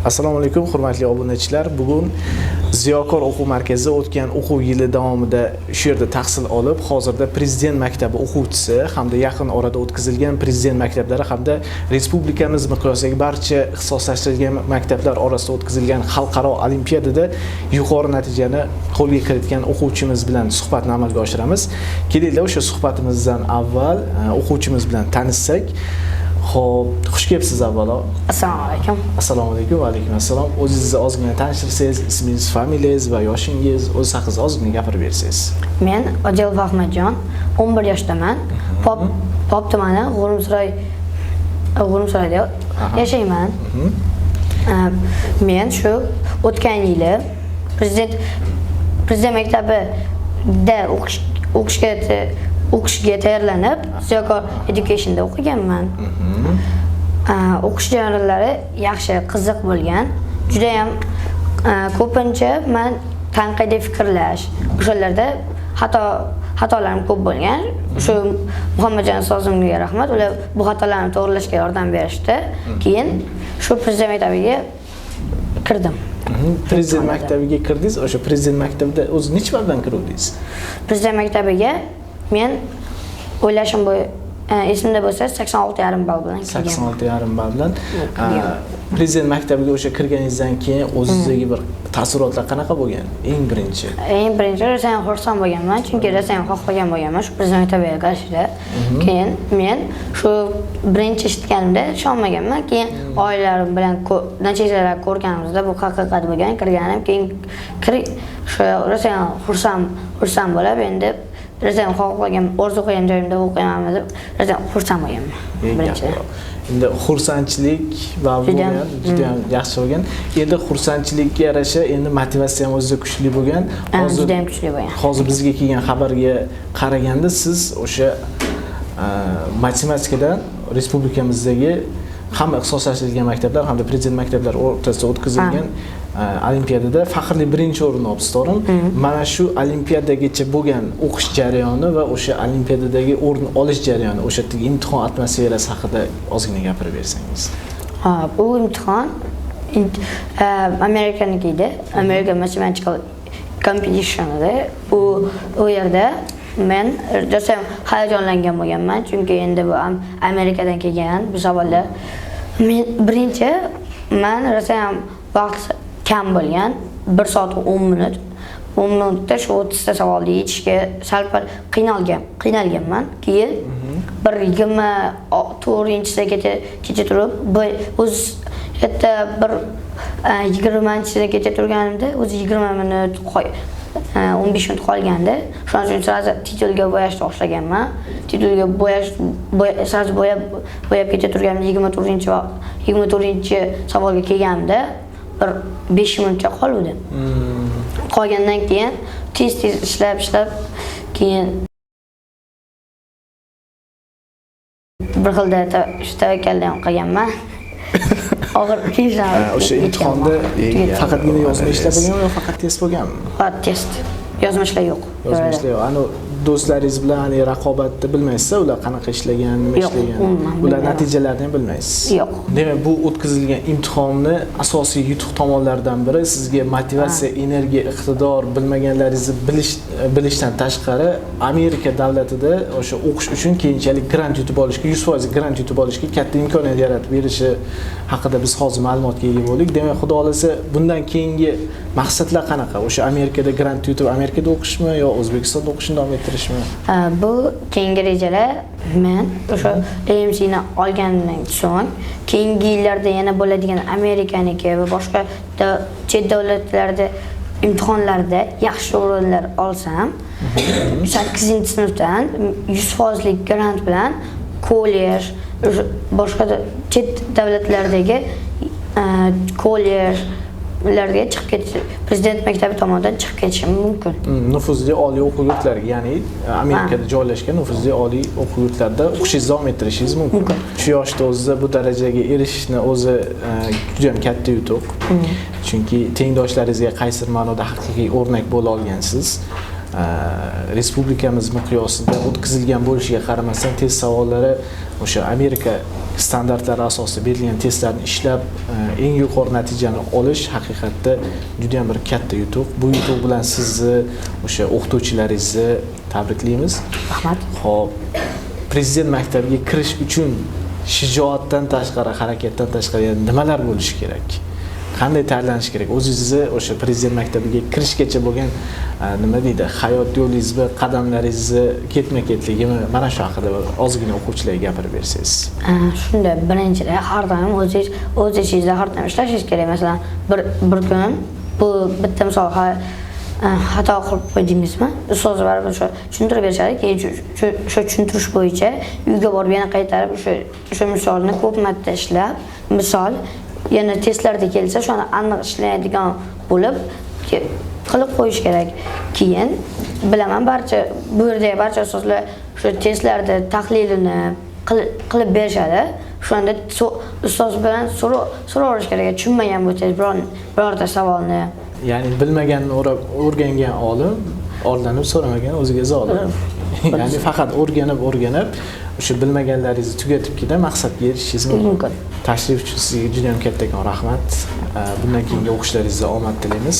Assalomu alaykum hurmatli obunachilar. Bugun Ziyokor o'quv markazida o'tgan o'quv yili davomida shu yerda tahsil olib, hozirda Prezident maktabi o'quvchisi hamda yaqin orada o'tkazilgan Prezident maktablari hamda respublikamiz miqyosidagi barcha ixtisoslashtirilgan maktablar orasida o'tkazilgan xalqaro olimpiadada yuqori natijani qo'lga kiritgan o'quvchimiz bilan suhbatni amalga oshiramiz. Kelinglar o'sha suhbatimizdan avval o'quvchimiz bilan tanishsak. Xo'p, xush kelibsiz avvalo. Assalomu alaykum. Assalomu alaykum va alaykum assalom. O'zingizni ozgina tanishtirsangiz, ismingiz, familiyangiz va yoshingiz, o'z haqingizda ozgina gapirib bersangiz. Men Odilov Ahmadjon, 11 yoshdaman. Pop tumani G'urumsaroyda yashayman. Men shu o'tgan yili Prezident maktabida o'qishga tayyorlanib, Ziyokor Education'da o'qiganman. O'qish jarayonlari yaxshi, qiziq bo'lgan. Juda ham ko'pincha men tanqidiy fikrlash, o'shalarda xatolarim ko'p bo'lgan. Shu Muhammadjon ustozimga rahmat, ular bu xatolarni to'g'rilashga yordam berishdi. Keyin shu Prezident maktabiga kirdim. Prezident maktabiga kirdingiz. O'sha Prezident maktabida o'zi necha baldan kirdingiz? Prezident maktabiga men o'ylashim esimda bo'lsa 86,5 ball bilan kirgan. 86,5 ball bilan. Prezident maktabiga o'sha kirganingizdan keyin o'zingizdagi bir taassurotlar qanaqa bo'lgan? Eng birinchi rosa xursand bo'lganman, chunki rosa xohlagan bo'lganman shu Prezident maktabiga kirishda. Keyin men shu birinchi eshitganimda ishonmaganman. Keyin oilalarim bilan natijalar ko'rganimizda bu haqiqat bo'lgan. Kirganim, keyin shu rosa xursand bo'lib, endi rosa xohlagan, orzu qilgan joyimda o'qiyman deb rosa xursand bo'lganman. Birinchidan. Endi xursandchilik va bo'lgan, juda ham yaxshi bo'lgan. Endi xursandchilikka yarasha endi motivatsiya ham o'zida kuchli bo'lgan. Hozir juda ham kuchli bo'lgan. Hozir bizga kelgan xabarga qaraganda siz o'sha matematikadan respublikamizdagi hamma ixtisoslashtirilgan maktablar hamda Prezident maktablar o'rtasida o'tkazilgan olimpiadada faxrli birinchi o'rinni olibsiz, to'g'rimi? Mana shu olimpiadagacha bo'lgan o'qish jarayoni va o'sha olimpiadadagi o'rin olish jarayoni, o'sha yerdagi imtihon atmosferasi haqida ozgina gapirib bersangiz. Bu imtihon Amerikaniki edi. American Mathematical Competition edi. U yerda men rosa hayajonlangan bo'lganman, chunki endi bu Amerikadan kelgan bu savollar. Birinchi men rosa ham vaqt kam bo'lgan, 1 soat 10 minut. 10 minutda shu 30 ta savolni yechishga sal-pal qiynalganman. Keyin bir 24-sida kecha turib, o'z yerda bir 20-sida kecha turganimda o'zi 20 minut 15 minut qolganda, shuning uchun sразу titulga bo'yashni boshlaganman. Titulga bo'yab keta turganimda 24-savolga kelganimda bir 5 minutcha qoluvdi. Qolgandan keyin tez ishlab keyin bir xilda tavakkalni ham qilganman. Og'ir o'sha imtihonda faqatgina yozma ishlar bo'lganmi yo faqat test bo'lganmi? Faqat test. Yozma ishlar yo'q. Yozma ishlar yo'q. Ana do'stlaringiz bilan raqobatda bilmaysiz, ular qanaqa ishlagan, nima ishlagan, ular natijalarini ham bilmaysiz. Yo'q. Demak, bu o'tkazilgan imtihonni asosiy yutuq tomonlaridan biri sizga motivatsiya, energiya, iqtidor, bilmaganlaringizni bilishdan tashqari Amerika davlatida o'sha o'qish uchun keyinchalik grant yutib olishga, 100% grant yutib olishga katta imkoniyat yaratib berishi haqida biz hozir ma'lumotga ega bo'ldik. Demak, xudo xolasa bundan keyingi maqsadlar qanaqa? O'sha Amerikada grant yutib Amerikada o'qishmi yo O'zbekistonda o'qishni davom ettirishmi? Bu keyingi rejalar men o'sha AMC'ni olgandan so'ng keyingi yillarda yana bo'ladigan Amerikaniki va boshqa chet davlatlarda imtihonlarda yaxshi o'rinlar olsam, 8-sinfdan 100% grant bilan kollej, boshqa chet davlatlardagi kollejlarga chiqib ketish, Prezident maktabi tomonidan chiqib ketishim mumkin. Nufuzli oliy o'quv yurtlariga, ya'ni Amerikada joylashgan nufuzli oliy o'quv yurtlarida o'qishingizni davom ettirishingiz mumkin. Shu yoshda o'zida bu darajaga erishishni o'zi juda ham katta yutuq. Chunki tengdoshlaringizga qaysi ma'noda haqiqiy o'rnak bo'la olgansiz. respublikamiz miqyosida o'tkazilgan bo'lishiga qaramasdan test savollari o'sha Amerika standartlari asosida berilgan testlarni ishlab eng yuqori natijani olish haqiqatda juda ham bir katta yutuq. Bu yutuq bilan sizni o'sha o'qituvchilaringizni tabriklaymiz. Rahmat. Xo'p, prezident maktabiga kirish uchun shijoatdan tashqari, harakatdan tashqari nimalar bo'lishi kerak? Qanday tayyorlanish kerak? O'zingizni o'sha prezident maktabiga kirishgacha bo'lgan nima deydi, hayot yo'lingizmi, qadamlaringizni ketma-ketligimi, mana shu haqida ozgina o'quvchilarga gapirib bersangiz. Shunda birinchidan har doim o'z ishingizda har doim ishlashingiz kerak. Masalan, bir kun bu bitta misol xato qilib qo'ydingizmi? Ustoz baribir o'sha tushuntirib berishadi, keyin o'sha tushuntirish bo'yicha uyga borib yana qaytarib o'sha misolni ko'p marta ishlab, misol yana testlarda kelsa, shuni aniq ishlaydigan bo'lib qilib qo'yish kerak. Keyin bilaman bu yerdagi barcha ustozlar o'sha testlarda tahlilini qilib berishadi. Shunda ustoz bilan so'raverish kerak. Tushunmagan bo'lsangiz birorta savolni. Ya'ni bilmaganni o'rgangan olim, orlanib so'ramagan o'ziga zolim. Ya'ni faqat o'rganib o'sha bilmaganlaringizni tugatibgina maqsadga erishishingiz mumkin. Tashrif uchun sizga juda ham kattakon rahmat. Bundan keyingi o'qishlaringizda omad tilaymiz.